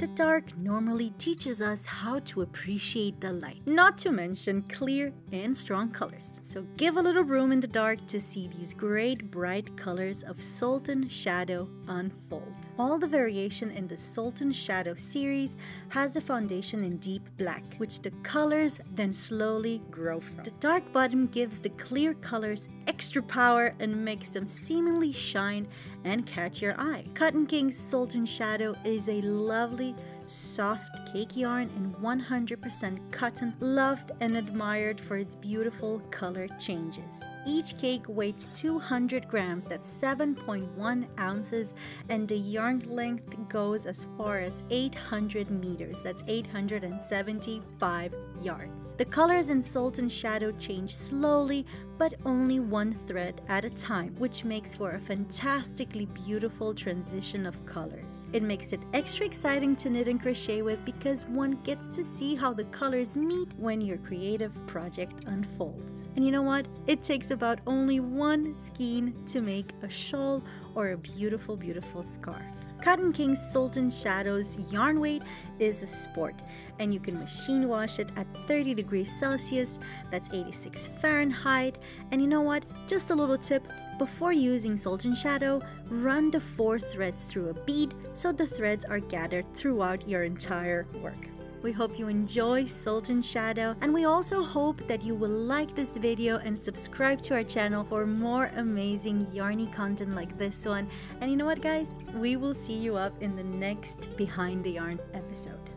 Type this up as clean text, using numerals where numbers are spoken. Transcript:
The dark normally teaches us how to appreciate the light, not to mention clear and strong colors. So give a little room in the dark to see these great bright colors of Sultan Shadow unfold. All the variation in the Sultan Shadow series has the foundation in deep black, which the colors then slowly grow from. The dark bottom gives the clear colors extra power and makes them seemingly shine and catch your eye. Cotton Kings Sultan Shadow is a lovely, soft cake yarn in 100% cotton, loved and admired for its beautiful color changes. Each cake weighs 200 grams, that's 7.1 ounces, and the yarn length goes as far as 800 meters, that's 875 yards. The colors in Sultan Shadow change slowly, but only one thread at a time, which makes for a fantastically beautiful transition of colors. It makes it extra exciting to knit and crochet with because one gets to see how the colors meet when your creative project unfolds. And you know what? It takes about only one skein to make a shawl or a beautiful, beautiful scarf. Cotton Kings Sultan Shadow's yarn weight is a sport, and you can machine wash it at 30 degrees Celsius, that's 86 Fahrenheit. And you know what? Just a little tip, before using Sultan Shadow, run the 4 threads through a bead so the threads are gathered throughout your entire work. We hope you enjoy Sultan Shadow, and we also hope that you will like this video and subscribe to our channel for more amazing yarny content like this one. And you know what, guys? We will see you up in the next Behind the Yarn episode.